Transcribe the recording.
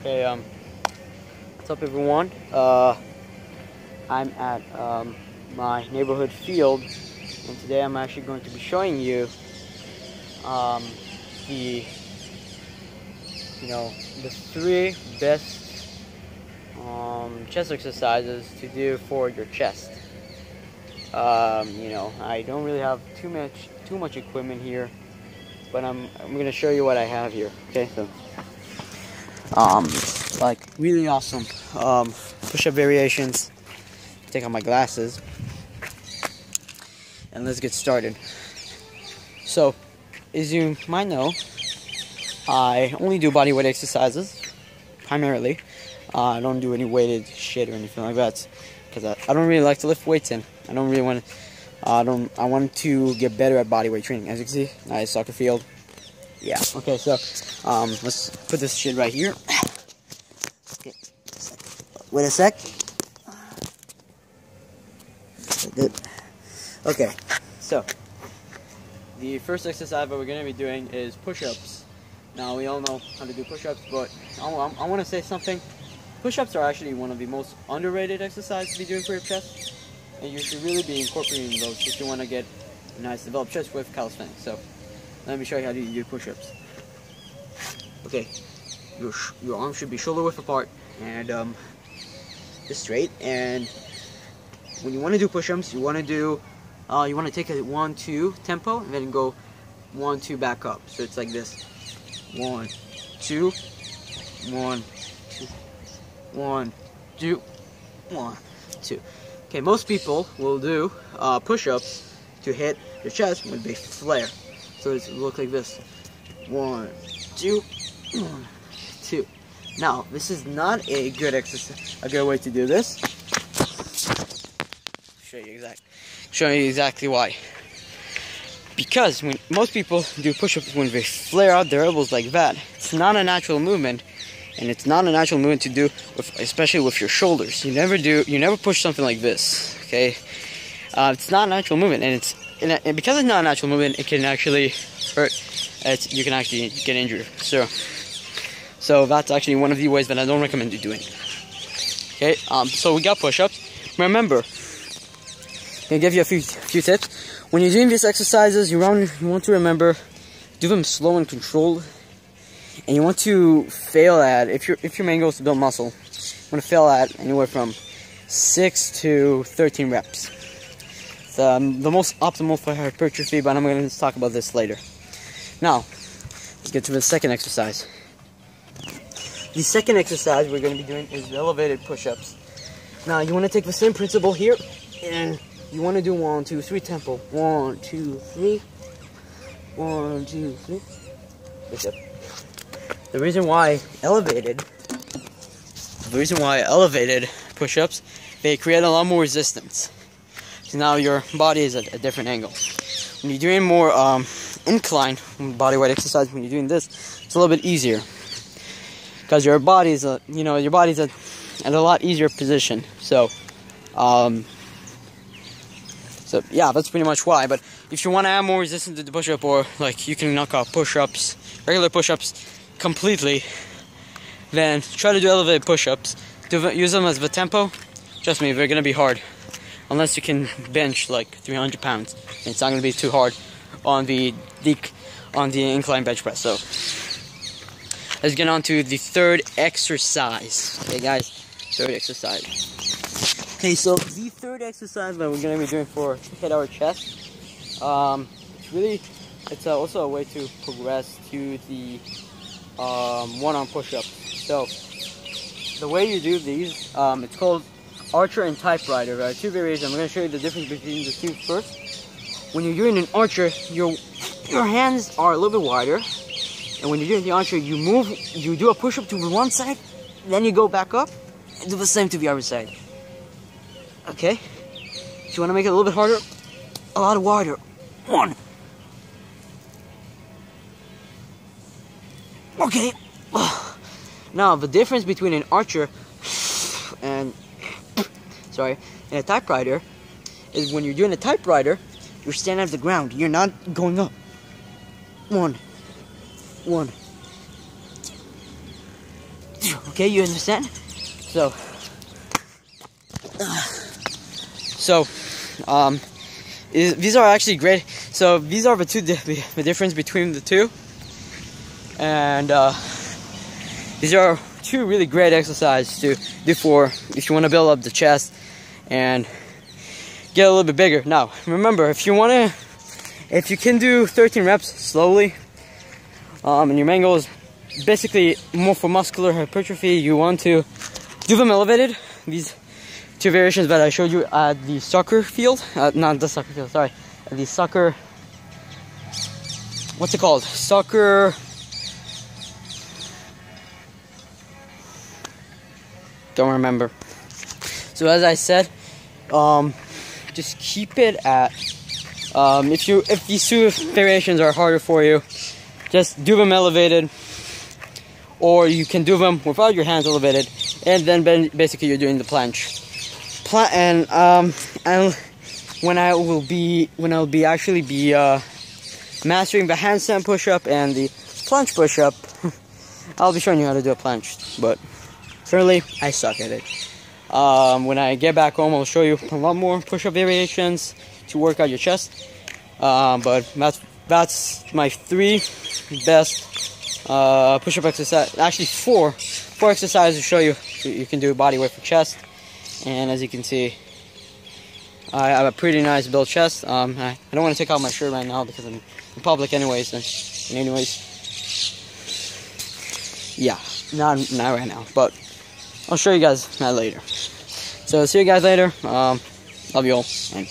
Okay, what's up everyone? I'm at my neighborhood field, and today I'm actually going to be showing you the the 3 best chest exercises to do for your chest. I don't really have too much equipment here, but I'm gonna show you what I have here. Okay, so like really awesome push-up variations. Take out my glasses and let's get started. So, as you might know, I only do body weight exercises primarily. I don't do any weighted shit or anything like that because I don't really like to lift weights in. I don't really want to. I want to get better at body weight training. As you can see, nice soccer field. Yeah. Okay. So, let's put this shit right here. Okay. Wait a sec. Good. Okay. So, the first exercise that we're gonna be doing is push-ups. Now we all know how to do push-ups, but I want to say something. Push-ups are actually one of the most underrated exercises to be doing for your chest, and you should really be incorporating those if you want to get a nice developed chest with calisthenics. So let me show you how to do push-ups. Okay, your arms should be shoulder width apart and just straight. And when you want to do push-ups, you want to take a 1-2 tempo and then go 1-2 back up. So it's like this: 1, 2, 1, 2, 1, 2, 1, 2. Okay, most people will do push-ups to hit their chest with a flare. So it look like this: 1, 2, 1, 2. Now, this is not a good exercise. A good way to do this. Show you exactly why. Because when most people do push-ups when they flare out their elbows like that, it's not a natural movement, and it's not a natural movement to do especially with your shoulders. You never push something like this. Okay, it's not a natural movement, and because it's not a natural movement, it can actually hurt. You can actually get injured. So that's actually one of the ways that I don't recommend you doing. Okay, so we got push-ups. Remember, I'm gonna give you a few tips. When you're doing these exercises, you want to remember, do them slow and controlled, and you want to fail at, if your main goal is to build muscle, you want to fail at anywhere from 6 to 13 reps. It's the most optimal for hypertrophy, but I'm going to talk about this later. Now, let's get to the second exercise. The second exercise we're going to be doing is elevated push-ups. Now, you want to take the same principle here, and you want to do 1, 2, 3 tempo. 1, 2, 3. 1, 2, 3. Push up. The reason why elevated push-ups, they create a lot more resistance. So now your body is at a different angle. When you're doing more incline body weight exercise, when you're doing this, it's a little bit easier because your body's at a lot easier position. So yeah, that's pretty much why. But if you want to add more resistance to the push-up, or like you can knock out push-ups, regular push-ups completely, then try to do elevated push-ups. Use them as the tempo. Trust me, they're gonna be hard. Unless you can bench like 300 pounds, it's not gonna be too hard on the incline bench press. So let's get on to the third exercise. Okay, guys, third exercise. Okay, so the third exercise that we're going to be doing to hit our chest, it's also a way to progress to the one-arm push-up. So the way you do these, it's called archer and typewriter. There are 2 variations. I'm going to show you the difference between the 2 first. When you're doing an archer, your hands are a little bit wider, and when you're doing the archer, you do a push-up to one side, then you go back up and do the same to the other side. Okay, so you want to make it a little bit harder, a lot wider. 1. Okay. Now the difference between an archer and a typewriter is when you're doing a typewriter, you're standing at the ground. You're not going up. 1, 1, 2. Okay, you understand? So, these are actually great. So these are the difference between the two, and these are two really great exercises to do for if you want to build up the chest and get a little bit bigger. Now, remember, if you can do 13 reps slowly, and your main goal is basically more for muscular hypertrophy, you want to do them elevated. These two variations that I showed you at the soccer field, not the soccer field, sorry, at the soccer, what's it called? Soccer, don't remember. So as I said, just keep it at, if these two variations are harder for you, just do them elevated, or you can do them without your hands elevated, and then basically you're doing the planche. And when I'll be actually mastering the handstand push-up and the planche push-up, I'll be showing you how to do a planche. But currently, I suck at it. When I get back home, I'll show you a lot more push-up variations to work out your chest. But that's my 3 best push-up exercise. Actually, four exercises to show you you can do body weight for chest. And as you can see, I have a pretty nice built chest. I don't want to take out my shirt right now because I'm in public anyways. And anyways, yeah, not right now, but I'll show you guys that later. So see you guys later. Love you all. And